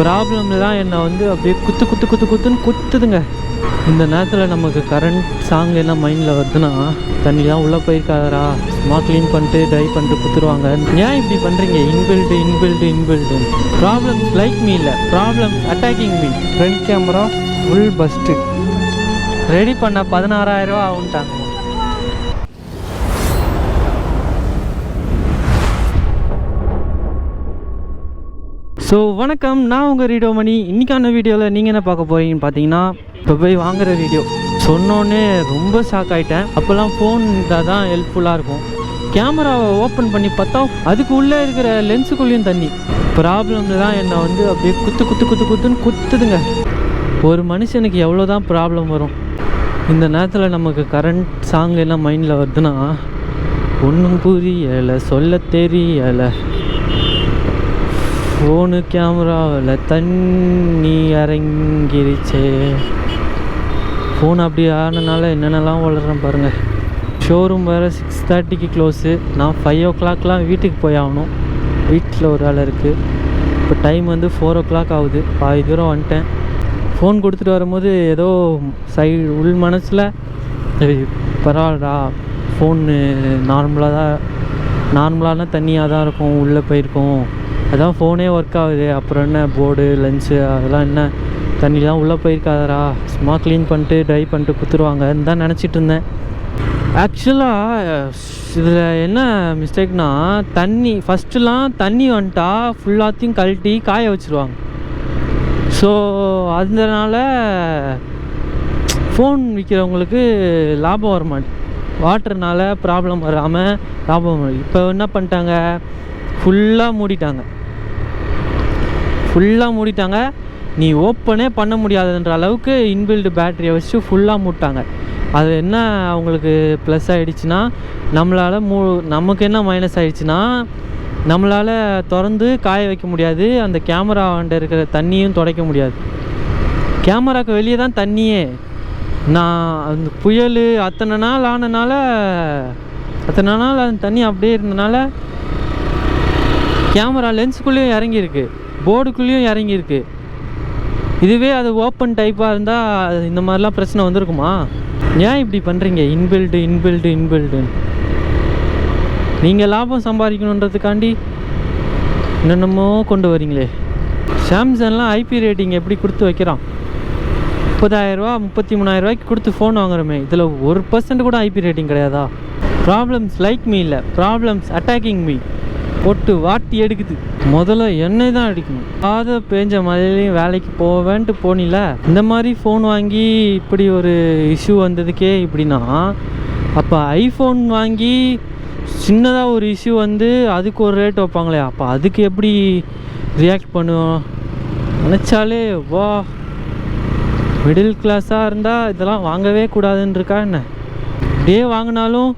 ப்ராப்ளம்லாம் என்னை வந்து அப்படியே குத்துன்னு குத்துதுங்க. இந்த நேரத்தில் நமக்கு கரண்ட் சாங் என்ன மைண்டில் வருதுன்னா, தண்ணி தான் உள்ளே போயிருக்காதரா, சும்மா க்ளீன் பண்ணிட்டு ட்ரை பண்ணிட்டு குத்துருவாங்க. ஏன் இப்படி பண்ணுறீங்க? இன்பில்டு ப்ராப்ளம்ஸ் லைக் மீ இல்லை, problems attacking me. Front camera full first ready பண்ண 16,000 ரூபா ஆகுன்ட்டாங்க. ஸோ வணக்கம், நான் உங்கள் ரீடோமணி. இன்றைக்கான வீடியோவில் நீங்கள் என்ன பார்க்க போகிறீங்கன்னு பார்த்தீங்கன்னா, இப்போ போய் வாங்குகிற வீடியோ சொன்னோன்னே ரொம்ப ஷாக் ஆகிட்டேன். அப்போல்லாம் ஃபோன் இருந்தால் தான் ஹெல்ப்ஃபுல்லாக இருக்கும். கேமராவை ஓப்பன் பண்ணி பார்த்தா அதுக்கு உள்ளே இருக்கிற லென்ஸுக்குள்ளேயும் தண்ணி. ப்ராப்ளமில் தான் என்னை வந்து அப்படியே குத்துன்னு குத்துதுங்க. ஒரு மனுஷனுக்கு எவ்வளோ தான் ப்ராப்ளம் வரும். இந்த நேரத்தில் நமக்கு கரண்ட் சாங் என்ன மைண்டில் வருதுன்னா, ஒன்றும் புரியலை, சொல்ல தெரியலை, ஃபோனு கேமராவில் தண்ணி இறங்கிருச்சே. ஃபோன் அப்படி ஆனனால என்னென்னலாம் வளர்றேன் பாருங்கள். ஷோரூம் வேறு 6:30க்கு க்ளோஸு. நான் 5 o'clockலாம் வீட்டுக்கு போய் ஆகணும். வீட்டில் ஒரு வேலை இருக்குது. இப்போ டைம் வந்து 4 o'clock ஆகுது. பாதி தூரம் வந்துட்டேன். ஃபோன் கொடுத்துட்டு வரும்போது ஏதோ உள் மனசில் பரவாயில்லடா, ஃபோனு நார்மலான தண்ணியாக தான் இருக்கும், உள்ளே போயிருக்கோம், அதான் ஃபோனே ஒர்க் ஆகுது, அப்புறம் என்ன போர்டு லென்ஸு அதெல்லாம் என்ன தண்ணிலாம் உள்ளே போயிருக்காதரா, சும்மா க்ளீன் பண்ணிட்டு ட்ரை பண்ணிட்டு குத்துருவாங்கன்னு தான் நினச்சிட்டு இருந்தேன். ஆக்சுவலாக இதில் என்ன மிஸ்டேக்னால், ஃபஸ்ட்டுலாம் தண்ணி வந்துட்டா ஃபுல்லாத்தையும் கழட்டி காய வச்சுருவாங்க. ஸோ அதனால் ஃபோன் விற்கிறவங்களுக்கு லாபம் வர மாட்டேன். வாட்டர்னால ப்ராப்ளம் வராமல் லாபம் வரும். இப்போ என்ன பண்ணிட்டாங்க, ஃபுல்லாக மூடிட்டாங்க. நீ ஓப்பனே பண்ண முடியாதுன்ற அளவுக்கு இன்பில்டு பேட்டரியை வச்சு ஃபுல்லாக மூட்டாங்க. அது என்ன அவங்களுக்கு ப்ளஸ் ஆகிடுச்சுன்னா, நமக்கு என்ன மைனஸ் ஆகிடுச்சுன்னா, நம்மளால் திறந்து காய வைக்க முடியாது, அந்த கேமராண்ட இருக்கிற தண்ணியும் துடைக்க முடியாது. கேமராவுக்கு வெளியே தான் தண்ணியே. நான் அந்த புயல் அத்தனை நாள் ஆனனால அந்த தண்ணி அப்படியே இருந்தனால கேமரா லென்ஸுக்குள்ளேயும் இறங்கியிருக்கு, போர்டுக்குள்ளேயும் இறங்கியிருக்கு. இதுவே அது ஓப்பன் டைப்பாக இருந்தால் இந்த மாதிரிலாம் பிரச்சனை வந்திருக்குமா? ஏன் இப்படி பண்ணுறீங்க? இன்பில்டு நீங்கள் லாபம் சம்பாதிக்கணுன்றதுக்காண்டி என்னென்னமோ கொண்டு வரீங்களே. சாம்சங்லாம் ஐபி ரேட்டிங் எப்படி கொடுத்து வைக்கிறான்? 30,000 ரூபா 33,000 ரூபாய்க்கு கொடுத்து ஃபோன் வாங்குறோமே, இதில் 1% கூட ஐபி ரேட்டிங் கிடையாதா? ப்ராப்ளம்ஸ் லைக் மீ இல்லை, ப்ராப்ளம்ஸ் அட்டாக்கிங் மீ போட்டு வாட்டி எடுக்குது. முதல்ல எண்ணெய் தான் அடிக்கணும். பேஞ்ச மழையிலையும் வேலைக்கு போவேன்ட்டு போனில, இந்த மாதிரி ஃபோன் வாங்கி இப்படி ஒரு இஷ்யூ வந்ததுக்கே இப்படின்னா, அப்போ ஐஃபோன் வாங்கி சின்னதாக ஒரு இஷ்யூ வந்து அதுக்கு ஒரு ரேட் வைப்பாங்களே, அப்போ அதுக்கு எப்படி ரியாக்ட் பண்ணுவோம் நினச்சாலே வா. மிடில் கிளாஸாக இருந்தால் இதெல்லாம் வாங்கவே கூடாதுன்னு இருக்கா என்ன? இப்படியே வாங்கினாலும்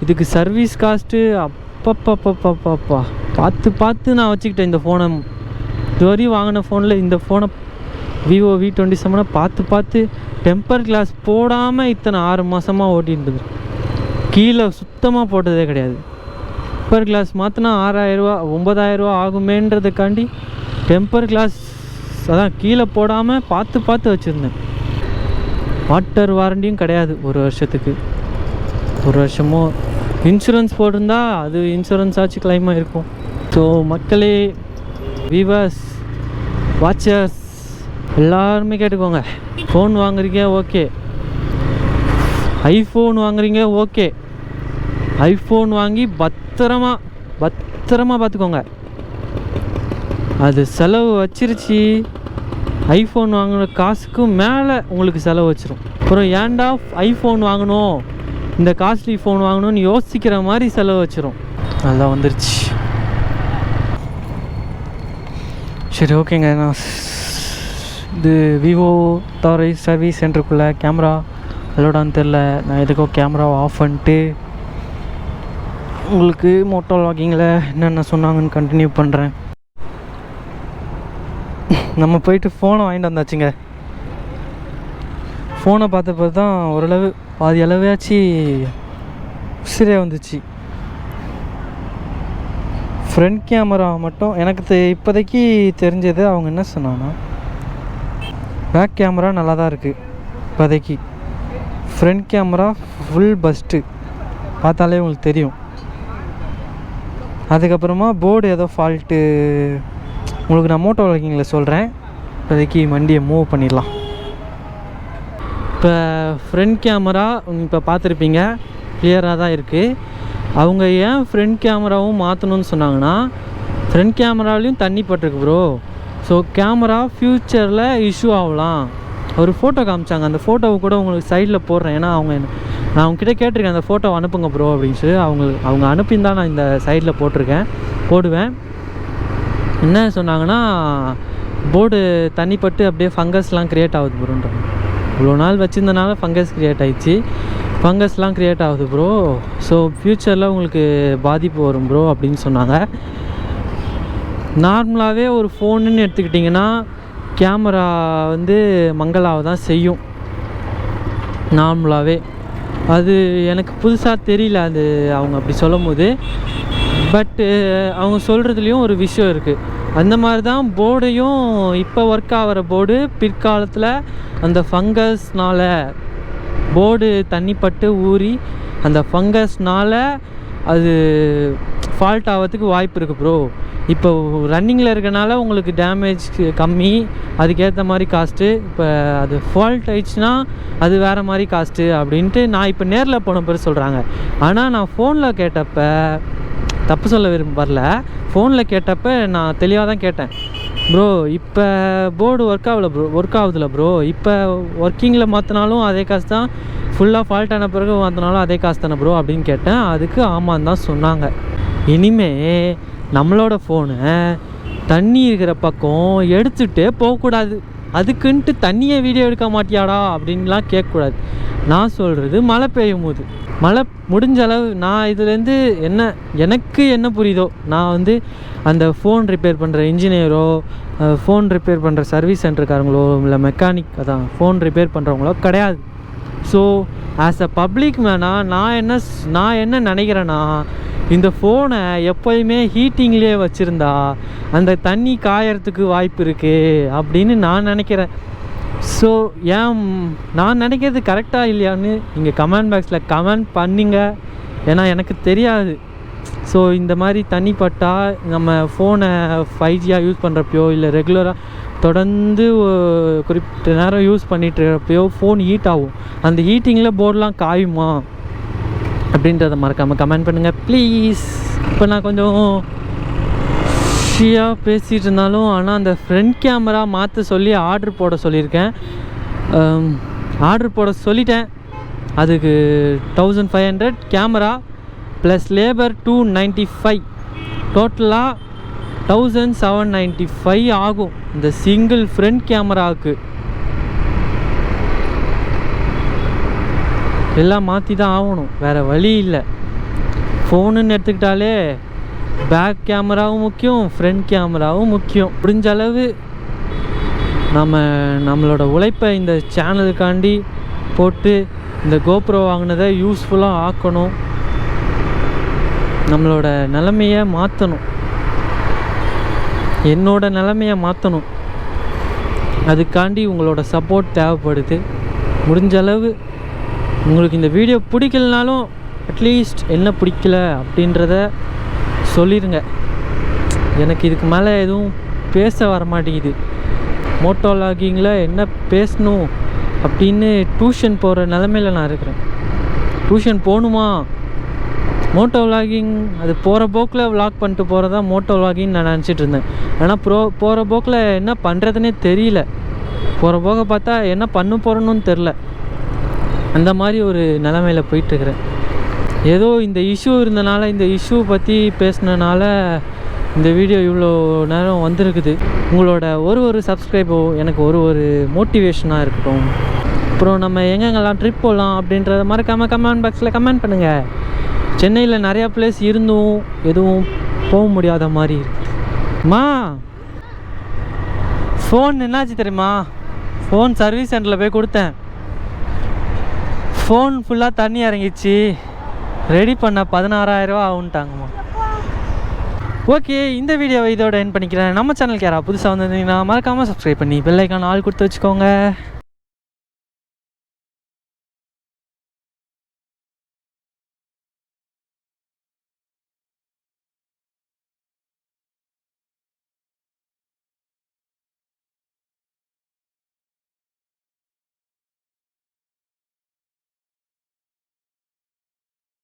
இதுக்கு சர்வீஸ் காஸ்ட்டு அப்பப்பப்பப்பப்பா பார்த்து நான் வச்சுக்கிட்டேன் இந்த ஃபோனை. இதுவரையும் வாங்கின ஃபோனில் இந்த ஃபோனை விவோ V27 பார்த்து டெம்பர் கிளாஸ் போடாமல் இத்தனை 6 மாதமாக ஓட்டிகிட்டு கீழே சுத்தமாக போட்டதே கிடையாது. டெம்பர் கிளாஸ் மாற்றினா 6,000 ரூபா 9,000 ரூபா ஆகுமேன்றதுக்காண்டி டெம்பர் கிளாஸ் அதான் கீழே போடாமல் பார்த்து வச்சுருந்தேன். வாட்டர் வாரண்டியும் கிடையாது 1 வருஷத்துக்கு. 1 வருஷமோ இன்சூரன்ஸ் போட்டிருந்தா அது இன்சூரன்ஸ் ஆச்சு கிளைமாக இருக்கும். ஸோ மக்களே, வியூவர்ஸ், வாட்சர்ஸ் எல்லாருமே கேட்டுக்கோங்க. ஃபோன் வாங்குறீங்க ஓகே, ஐஃபோன் வாங்குறீங்க ஓகே, ஐஃபோன் வாங்கி பத்திரமா பார்த்துக்கோங்க. அது செலவு வச்சிருச்சு, ஐஃபோன் வாங்கின காசுக்கு மேலே உங்களுக்கு செலவு வச்சிரும். அப்புறம் ஏன்டா ஐஃபோன் வாங்கணும், இந்த காஸ்ட்லி ஃபோன் வாங்கணும்னு யோசிக்கிற மாதிரி செலவு வச்சிரும். நல்லா வந்துருச்சு. சரி ஓகேங்க, நான் இது விவோ தவிர சர்வீஸ் சென்டருக்குள்ளே கேமரா அல்லோடான்னு தெரில, நான் எதுக்கோ கேமராவை ஆஃப் பண்ணிட்டு உங்களுக்கு மோட்டோ வ்ளாகிங்கில் என்னென்ன சொன்னாங்கன்னு கண்டினியூ பண்ணுறேன். நம்ம போயிட்டு ஃபோனை வாங்கிட்டு வந்தாச்சுங்க. ஃபோனை பார்த்தப்போ தான் ஓரளவு பாதி அளவாச்சு சரியாக வந்துச்சு. ஃப்ரண்ட் கேமரா மட்டும் எனக்கு இப்போதைக்கு தெரிஞ்சது அவங்க என்ன சொன்னாங்கன்னா, பேக் கேமரா நல்லா தான் இருக்குது இப்போதைக்கு. ஃப்ரண்ட் கேமரா ஃபுல் பஸ்ட்டு, பார்த்தாலே உங்களுக்கு தெரியும். அதுக்கப்புறமா போர்டு ஏதோ ஃபால்ட்டு உங்களுக்கு நான் மோட்டோ வளர்க்கிங்கில் சொல்கிறேன். இப்போதைக்கு வண்டியை மூவ் பண்ணிடலாம். இப்போ ஃப்ரண்ட் கேமரா இப்போ பார்த்துருப்பீங்க, கிளியராக தான் இருக்குது. அவங்க ஏன் ஃப்ரண்ட் கேமராவும் மாற்றணும்னு சொன்னாங்கன்னா, ஃப்ரண்ட் கேமராவிலையும் தண்ணி பட்டிருக்கு ப்ரோ. ஸோ கேமரா ஃப்யூச்சரில் இஷ்யூ ஆகலாம். ஒரு ஃபோட்டோ காமிச்சாங்க, அந்த ஃபோட்டோவை கூட உங்களுக்கு சைடில் போடுறேன். ஏன்னா நான் அவங்ககிட்ட கேட்டிருக்கேன் அந்த ஃபோட்டோ அனுப்புங்க ப்ரோ அப்படின்னு சொல்லி. அவங்க அனுப்பியிருந்தால் நான் இந்த சைடில் போடுவேன். என்ன சொன்னாங்கன்னா, போர்டு தண்ணி பட்டு அப்படியே ஃபங்கஸ்லாம் க்ரியேட் ஆகுது ப்ரோன்றாங்க. இவ்வளோ நாள் வச்சுருந்தனால ஃபங்கஸ் ஃபங்கஸ்லாம் க்ரியேட் ஆகுது ப்ரோ. ஸோ ஃப்யூச்சரில் உங்களுக்கு பாதிப்பு வரும் ப்ரோ அப்படின்னு சொன்னாங்க. நார்மலாகவே ஒரு ஃபோனுன்னு எடுத்துக்கிட்டிங்கன்னா கேமரா வந்து மங்களாக தான் செய்யும் நார்மலாகவே. அது எனக்கு புதுசாக தெரியல அது அவங்க அப்படி சொல்லும் போது. பட்டு அவங்க சொல்கிறதுலேயும் ஒரு விஷயம் இருக்குது. அந்த மாதிரி தான் போர்டையும் இப்போ ஒர்க் ஆகிற போர்டு பிற்காலத்தில் அந்த ஃபங்கஸ்னால் போர்டு தண்ணி பட்டு ஊறி அந்த ஃபங்கஸ்னால் அது ஃபால்ட் ஆகிறதுக்கு வாய்ப்பு இருக்குது ப்ரோ. இப்போ ரன்னிங்கில் இருக்கனால உங்களுக்கு டேமேஜ் கம்மி, அதுக்கேற்ற மாதிரி காஸ்ட்டு. இப்போ அது ஃபால்ட் ஆயிடுச்சுன்னா அது வேறு மாதிரி காஸ்ட்டு அப்படின்ட்டு நான் இப்போ நேரில் போன பேர் சொல்கிறாங்க. ஆனால் நான் ஃபோனில் கேட்டப்போ, தப்பு சொல்ல வரல, ஃபோனில் கேட்டப்போ நான் தெளிவாக தான் கேட்டேன். ப்ரோ இப்போ போர்டு ஒர்க் ஆகுதுல ப்ரோ, இப்போ ஒர்க்கிங்கில் மாற்றினாலும் அதே காசு தான், ஃபுல்லாக ஃபால்ட் ஆன பிறகு மாற்றினாலும் அதே காசு தானே ப்ரோ அப்படின்னு கேட்டேன். அதுக்கு ஆமான்னு தான் சொன்னாங்க. இனிமே நம்மளோட ஃபோனை தண்ணி இருக்கிற பக்கம் எடுத்துகிட்டே போகக்கூடாது. அதுக்குன்ட்டு தண்ணியை வீடியோ எடுக்க மாட்டியாடா அப்படின்லாம் கேட்கக்கூடாது. நான் சொல்கிறது மழை பெய்யும் போது, மழை முடிஞ்ச அளவு நான் இதுலேருந்து எனக்கு என்ன புரியுதோ, நான் வந்து அந்த ஃபோன் ரிப்பேர் பண்ணுற இன்ஜினியரோ, ஃபோன் ரிப்பேர் பண்ணுற சர்வீஸ் சென்டருக்காரங்களோ, இல்லை மெக்கானிக், அதான் ஃபோன் ரிப்பேர் பண்ணுறவங்களோ கிடையாது. ஸோ ஆஸ் அ பப்ளிக் மேனாக நான் என்ன நினைக்கிறேன்னா, இந்த ஃபோனை எப்போயுமே ஹீட்டிங்லேயே வச்சுருந்தா அந்த தண்ணி காயறதுக்கு வாய்ப்பு இருக்குது அப்படின்னு நான் நினைக்கிறேன். ஸோ நான் நினைக்கிறது கரெக்டாக இல்லையான்னு நீங்கள் கமெண்ட் பாக்ஸில் கமெண்ட் பண்ணிங்க. ஏன்னா எனக்கு தெரியாது. ஸோ இந்த மாதிரி தண்ணி பட்டால் நம்ம ஃபோனை 5Gயாக யூஸ் பண்ணுறப்பையோ, இல்லை ரெகுலராக தொடர்ந்து குறிப்பிட்ட நேரம் யூஸ் பண்ணிட்டு இருக்கிறப்பையோ ஃபோன் ஹீட் ஆகும். அந்த ஹீட்டிங்கில் போர்டெலாம் காயுமா அப்படின்றத மறக்காமல் கமெண்ட் பண்ணுங்கள் ப்ளீஸ். இப்போ நான் கொஞ்சம் ஷியாக பேசிகிட்டு இருந்தாலும், ஆனால் அந்த ஃப்ரண்ட் கேமரா மாற்ற சொல்லி ஆர்டர் போட சொல்லியிருக்கேன். ஆர்டர் போட சொல்லிட்டேன். அதுக்கு 1500 கேமரா ப்ளஸ் லேபர் 295, டோட்டலாக 1795 ஆகும் இந்த சிங்கிள் ஃப்ரண்ட் கேமராவுக்கு. எல்லாம் மாற்றி தான் ஆகணும், வேறு வழி இல்லை. ஃபோனுன்னு எடுத்துக்கிட்டாலே பேக் கேமராவும் முக்கியம், ஃப்ரண்ட் கேமராவும் முக்கியம். முடிஞ்ச அளவு நம்மளோட உழைப்பை இந்த சேனலுக்காண்டி போட்டு இந்த கோப்ரோ வாங்கினதை யூஸ்ஃபுல்லாக ஆக்கணும். நம்மளோட நிலைமையை மாற்றணும், என்னோட நிலைமையை மாற்றணும். அதுக்காண்டி உங்களோட சப்போர்ட் தேவைப்படுது. முடிஞ்ச அளவு உங்களுக்கு இந்த வீடியோ பிடிக்கலனாலும் அட்லீஸ்ட் என்ன பிடிக்கல அப்படின்றத சொல்லிடுங்க. எனக்கு இதுக்கு மேலே எதுவும் பேச வர மாட்டேங்குது. மோட்டோ வ்ளாகிங்கில் என்ன பேசணும் அப்படின்னு டியூஷன் போகிற நிலமையில் நான் இருக்கிறேன். டியூஷன் போகணுமா? மோட்டோ வ்ளாகிங் அது போகிற போக்கில் வ்ளாக் பண்ணிட்டு போகிறதா மோட்டோ வ்ளாகின்னு நான் நினச்சிட்டு இருந்தேன். ஆனால் போகிற போக்கில் என்ன பண்ணுறதுனே தெரியல. போகிற போக பார்த்தா என்ன பண்ண போகிறேன்னு தெரில. அந்த மாதிரி ஒரு நிலமையில் போயிட்டுருக்கிறேன். ஏதோ இந்த இஷ்யூ இருந்தனால, இந்த இஷ்யூ பற்றி பேசினனால இந்த வீடியோ இவ்வளோ நேரம் வந்திருக்குது. உங்களோட ஒரு சப்ஸ்கிரைபோ எனக்கு ஒரு மோட்டிவேஷனாக இருக்கட்டும். அப்புறம் நம்ம எங்கெங்கெல்லாம் ட்ரிப் போகலாம் அப்படின்றத மறக்காமல் கமெண்ட் பாக்ஸில் கமெண்ட் பண்ணுங்கள். சென்னையில் நிறையா பிளேஸ் இருந்தும் எதுவும் போக முடியாத மாதிரி இருக்குதுமா. ஃபோன் என்னாச்சு தெரியுமா? ஃபோன் சர்வீஸ் சென்டரில் போய் கொடுத்தேன். ஃபோன் ஃபுல்லாக தண்ணி இறங்கிச்சு. ரெடி பண்ண 16,000 ரூபா ஆகுன்ட்டாங்கம்மா. ஓகே, இந்த வீடியோவை இதோட எண்ட் பண்ணிக்கிறேன். நம்ம சேனலுக்கு யாராவது புதுசாக வந்திருந்தீங்கன்னா மறக்காமல் சப்ஸ்கிரைப் பண்ணி பெல் ஐக்கான் ஆல் கொடுத்து வச்சுக்கோங்க.